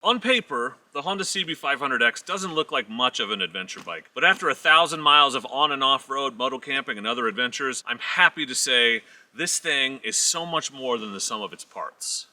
On paper, the Honda CB500X doesn't look like much of an adventure bike, but after 1,000 miles of on and off-road, moto camping, and other adventures, I'm happy to say this thing is so much more than the sum of its parts.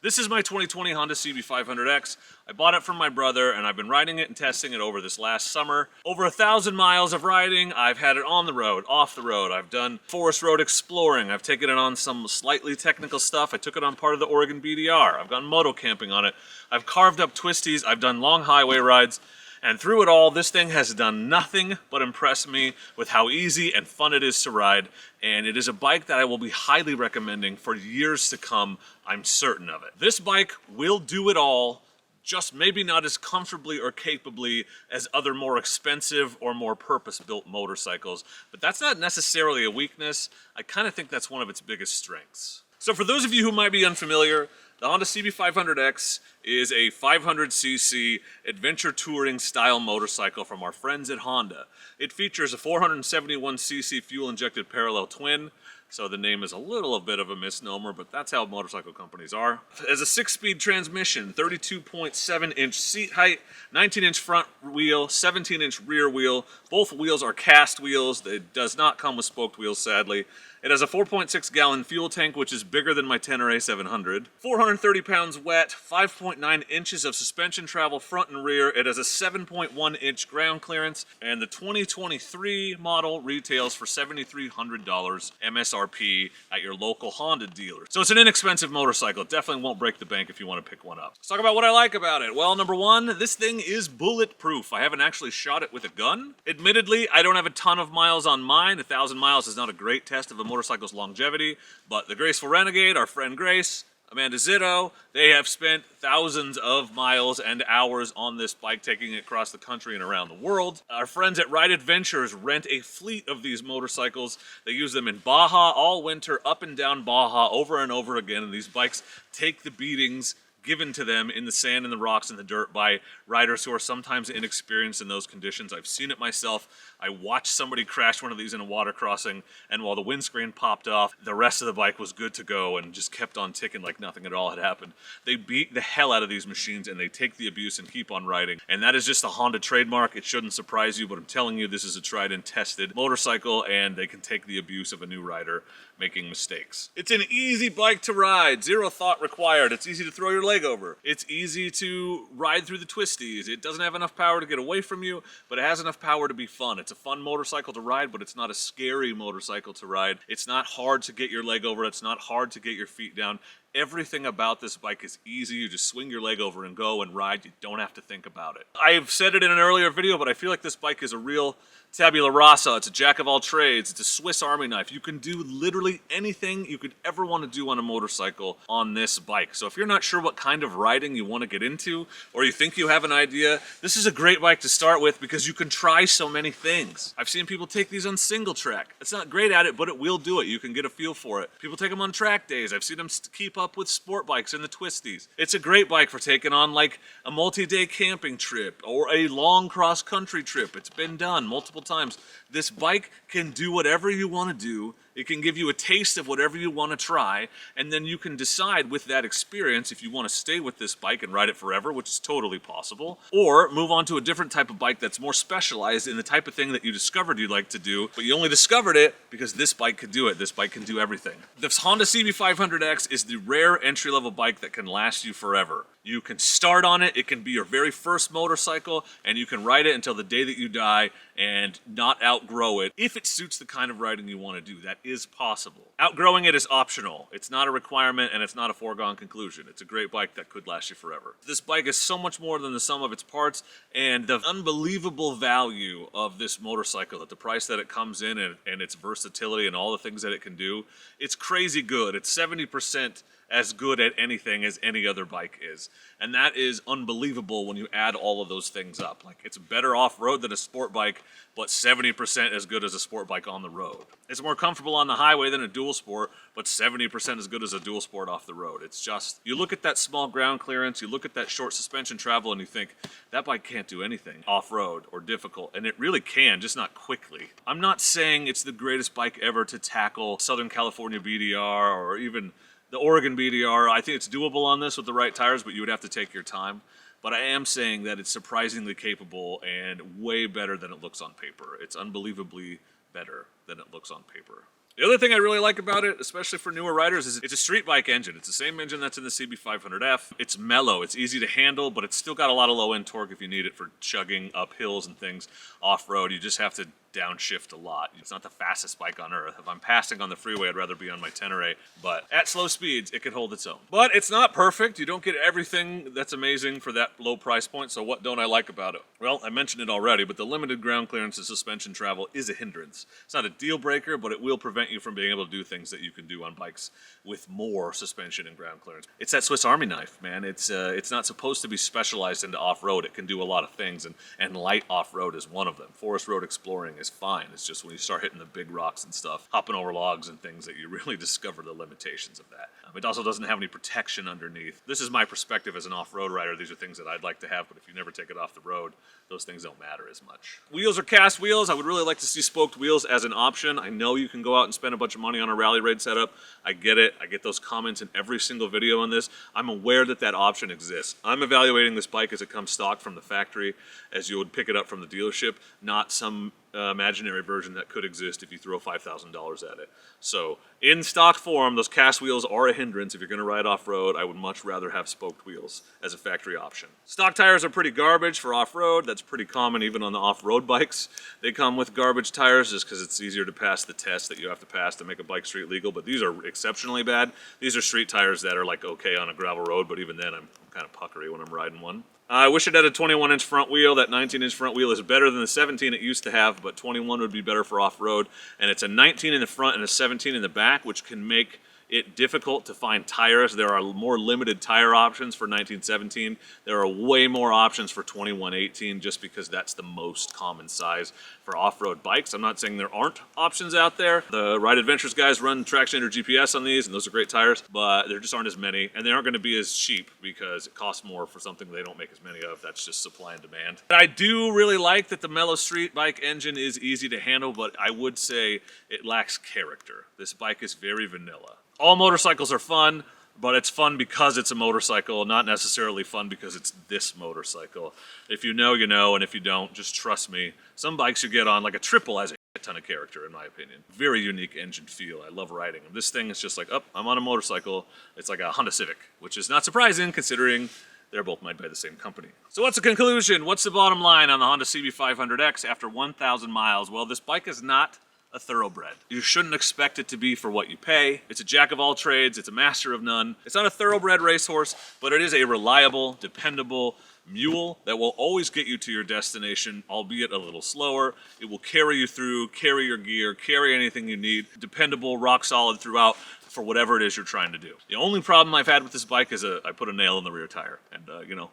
This is my 2020 Honda CB500X. I bought it from my brother and I've been riding it and testing it over this last summer. Over 1,000 miles of riding. I've had it on the road, off the road. I've done forest road exploring. I've taken it on some slightly technical stuff. I took it on part of the Oregon BDR. I've gone moto camping on it. I've carved up twisties. I've done long highway rides. And through it all, this thing has done nothing but impress me with how easy and fun it is to ride. And it is a bike that I will be highly recommending for years to come. I'm certain of it. This bike will do it all, just maybe not as comfortably or capably as other more expensive or more purpose-built motorcycles. But that's not necessarily a weakness. I kind of think that's one of its biggest strengths. So for those of you who might be unfamiliar, the Honda CB500X is a 500cc adventure touring style motorcycle from our friends at Honda. It features a 471cc fuel-injected parallel twin, so the name is a little bit of a misnomer, but that's how motorcycle companies are. It has a 6-speed transmission, 32.7-inch seat height, 19-inch front wheel, 17-inch rear wheel. Both wheels are cast wheels. It does not come with spoked wheels, sadly. It has a 4.6-gallon fuel tank, which is bigger than my Tenere 700. 430 pounds wet, 5.9 inches of suspension travel front and rear. It has a 7.1-inch ground clearance, and the 2023 model retails for $7,300 MSRP at your local Honda dealer. So it's an inexpensive motorcycle. It definitely won't break the bank if you want to pick one up. Let's talk about what I like about it. Well, number one, this thing is bulletproof. I haven't actually shot it with a gun. Admittedly, I don't have a ton of miles on mine. 1,000 miles is not a great test of a motorcycle's longevity, but the Graceful Renegade, our friend Grace, Amanda Zitto, they have spent thousands of miles and hours on this bike, taking it across the country and around the world. Our friends at Ride Adventures rent a fleet of these motorcycles. They use them in Baja all winter, up and down Baja over and over again, and these bikes take the beatings given to them in the sand and the rocks and the dirt by riders who are sometimes inexperienced in those conditions. I've seen it myself. I watched somebody crash one of these in a water crossing, and while the windscreen popped off, the rest of the bike was good to go and just kept on ticking like nothing at all had happened. They beat the hell out of these machines and they take the abuse and keep on riding. And that is just a Honda trademark. It shouldn't surprise you, but I'm telling you, this is a tried and tested motorcycle, and they can take the abuse of a new rider making mistakes. It's an easy bike to ride, zero thought required. It's easy to throw your leg over. It's easy to ride through the twisties. It doesn't have enough power to get away from you, but it has enough power to be fun. It's a fun motorcycle to ride, but it's not a scary motorcycle to ride. It's not hard to get your leg over. It's not hard to get your feet down. Everything about this bike is easy. You just swing your leg over and go and ride. You don't have to think about it. I've said it in an earlier video, but I feel like this bike is a real tabula rasa. It's a jack of all trades. It's a Swiss Army knife. You can do literally anything you could ever want to do on a motorcycle on this bike. So if you're not sure what kind of riding you want to get into, or you think you have an idea, this is a great bike to start with because you can try so many things. I've seen people take these on single track. It's not great at it, but it will do it. You can get a feel for it. People take them on track days. I've seen them keep up with sport bikes and the twisties. It's a great bike for taking on like a multi-day camping trip or a long cross-country trip. It's been done multiple times. This bike can do whatever you want to do. It can give you a taste of whatever you want to try, and then you can decide with that experience if you want to stay with this bike and ride it forever, which is totally possible, or move on to a different type of bike that's more specialized in the type of thing that you discovered you'd like to do, but you only discovered it because this bike could do it. This bike can do everything. This Honda CB500X is the rare entry-level bike that can last you forever. You can start on it, it can be your very first motorcycle, and you can ride it until the day that you die and not outgrow it if it suits the kind of riding you want to do. That is possible. Outgrowing it is optional. It's not a requirement and it's not a foregone conclusion. It's a great bike that could last you forever. This bike is so much more than the sum of its parts, and the unbelievable value of this motorcycle at the price that it comes in and its versatility and all the things that it can do, it's crazy good. It's 70% as good at anything as any other bike is. And that is unbelievable when you add all of those things up. Like, it's better off-road than a sport bike, but 70% as good as a sport bike on the road. It's more comfortable on the highway than a dual sport, but 70% as good as a dual sport off the road. It's just, you look at that small ground clearance, you look at that short suspension travel, and you think, that bike can't do anything off-road or difficult, and it really can, just not quickly. I'm not saying it's the greatest bike ever to tackle Southern California BDR or even the Oregon BDR. I think it's doable on this with the right tires, but you would have to take your time. But I am saying that it's surprisingly capable and way better than it looks on paper. It's unbelievably better than it looks on paper. The other thing I really like about it, especially for newer riders, is it's a street bike engine. It's the same engine that's in the CB500F. It's mellow, it's easy to handle, but it's still got a lot of low-end torque if you need it for chugging up hills and things off-road. You just have to downshift a lot. It's not the fastest bike on earth. If I'm passing on the freeway, I'd rather be on my Tenere, but at slow speeds, it can hold its own. But it's not perfect. You don't get everything that's amazing for that low price point, so what don't I like about it? Well, I mentioned it already, but the limited ground clearance and suspension travel is a hindrance. It's not a deal breaker, but it will prevent you from being able to do things that you can do on bikes with more suspension and ground clearance. It's that Swiss Army knife, man. It's not supposed to be specialized into off-road. It can do a lot of things, and light off-road is one of them. Forest road exploring is fine. It's just when you start hitting the big rocks and stuff, hopping over logs and things, that you really discover the limitations of that. It also doesn't have any protection underneath. This is my perspective as an off-road rider. These are things that I'd like to have, but if you never take it off the road, those things don't matter as much. Wheels are cast wheels. I would really like to see spoked wheels as an option. I know you can go out and spend a bunch of money on a rally raid setup. I get it. I get those comments in every single video on this. I'm aware that that option exists. I'm evaluating this bike as it comes stock from the factory, as you would pick it up from the dealership, not some imaginary version that could exist if you throw $5,000 at it. So in stock form, those cast wheels are a hindrance if you're going to ride off-road. I would much rather have spoked wheels as a factory option. Stock tires are pretty garbage for off-road. That's pretty common even on the off-road bikes. They come with garbage tires just because it's easier to pass the test that you have to pass to make a bike street legal, but these are exceptionally bad. These are street tires that are like okay on a gravel road, but even then I'm kind of puckery when I'm riding one. I wish it had a 21-inch front wheel. That 19-inch front wheel is better than the 17 it used to have, but 21 would be better for off-road. And it's a 19 in the front and a 17 in the back, which can make it difficult to find tires. There are more limited tire options for 1917. There are way more options for 2118 just because that's the most common size for off-road bikes. I'm not saying there aren't options out there. The Ride Adventures guys run traction or GPS on these, and those are great tires, but there just aren't as many, and they aren't going to be as cheap because it costs more for something they don't make as many of. That's just supply and demand. I do really like that the mellow street bike engine is easy to handle, but I would say it lacks character. This bike is very vanilla. All motorcycles are fun, but it's fun because it's a motorcycle, not necessarily fun because it's this motorcycle. If you know, you know, and if you don't, just trust me. Some bikes you get on, like a triple, has a ton of character, in my opinion. Very unique engine feel. I love riding them. This thing is just like, oh, I'm on a motorcycle. It's like a Honda Civic, which is not surprising considering they're both made by the same company. So what's the conclusion? What's the bottom line on the Honda CB500X after 1,000 miles? Well, this bike is not a thoroughbred. You shouldn't expect it to be for what you pay. It's a jack of all trades. It's a master of none. It's not a thoroughbred racehorse, but it is a reliable, dependable mule that will always get you to your destination, albeit a little slower. It will carry you through, carry your gear, carry anything you need. Dependable, rock solid throughout for whatever it is you're trying to do. The only problem I've had with this bike is I put a nail in the rear tire, and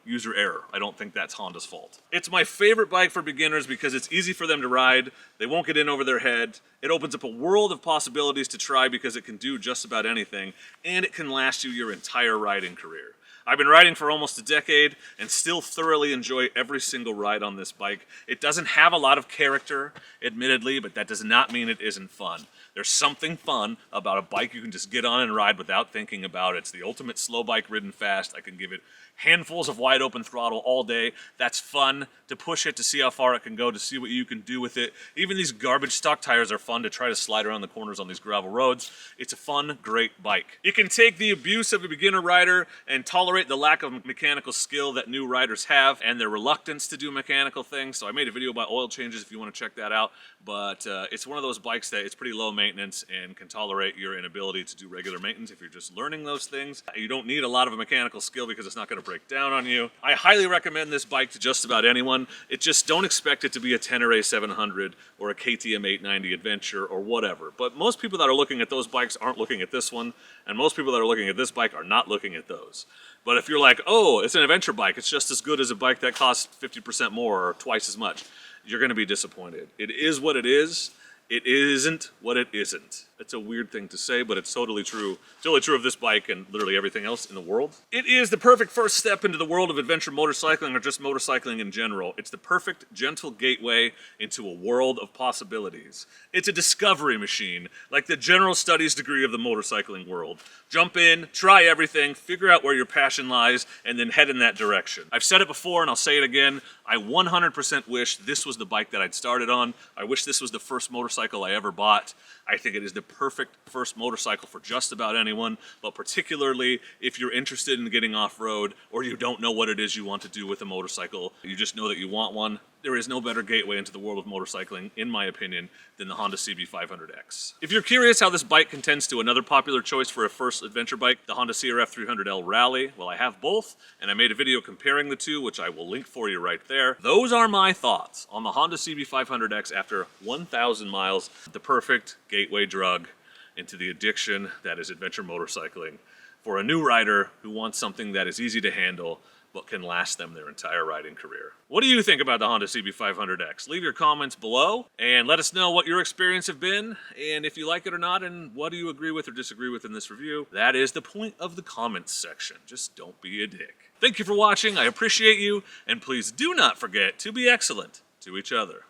user error. I don't think that's Honda's fault. It's my favorite bike for beginners because it's easy for them to ride. They won't get in over their head. It opens up a world of possibilities to try because it can do just about anything, and it can last you your entire riding career. I've been riding for almost a decade and still thoroughly enjoy every single ride on this bike. It doesn't have a lot of character, admittedly, but that does not mean it isn't fun. There's something fun about a bike you can just get on and ride without thinking about it. It's the ultimate slow bike ridden fast. I can give it handfuls of wide open throttle all day. That's fun to push it, to see how far it can go, to see what you can do with it. Even these garbage stock tires are fun to try to slide around the corners on these gravel roads. It's a fun, great bike. It can take the abuse of a beginner rider and tolerate the lack of mechanical skill that new riders have and their reluctance to do mechanical things. So I made a video about oil changes if you want to check that out. But it's one of those bikes that it's pretty low maintenance and can tolerate your inability to do regular maintenance if you're just learning those things. You don't need a lot of a mechanical skill because it's not going to break down on you. I highly recommend this bike to just about anyone. It just don't expect it to be a Tenere 700 or a KTM 890 Adventure or whatever. But most people that are looking at those bikes aren't looking at this one, and most people that are looking at this bike are not looking at those. But if you're like, oh, it's an adventure bike, it's just as good as a bike that costs 50% more or twice as much, you're going to be disappointed. It is what it is. It isn't what it isn't. It's a weird thing to say, but it's totally true. It's totally true of this bike and literally everything else in the world. It is the perfect first step into the world of adventure motorcycling or just motorcycling in general. It's the perfect, gentle gateway into a world of possibilities. It's a discovery machine, like the general studies degree of the motorcycling world. Jump in, try everything, figure out where your passion lies, and then head in that direction. I've said it before and I'll say it again. I 100% wish this was the bike that I'd started on. I wish this was the first motorcycle I ever bought. I think it is the perfect first motorcycle for just about anyone, but particularly if you're interested in getting off-road or you don't know what it is you want to do with a motorcycle, you just know that you want one. There is no better gateway into the world of motorcycling, in my opinion, than the Honda CB500X. If you're curious how this bike contends to another popular choice for a first adventure bike, the Honda CRF 300L Rally, well, I have both, and I made a video comparing the two, which I will link for you right there. Those are my thoughts on the Honda CB500X after 1,000 miles, the perfect gateway drug into the addiction that is adventure motorcycling for a new rider who wants something that is easy to handle but can last them their entire riding career. What do you think about the Honda CB500X? Leave your comments below and let us know what your experience have been and if you like it or not and what do you agree with or disagree with in this review. That is the point of the comments section. Just don't be a dick. Thank you for watching. I appreciate you, and please do not forget to be excellent to each other.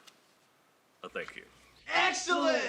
Thank you. Excellent!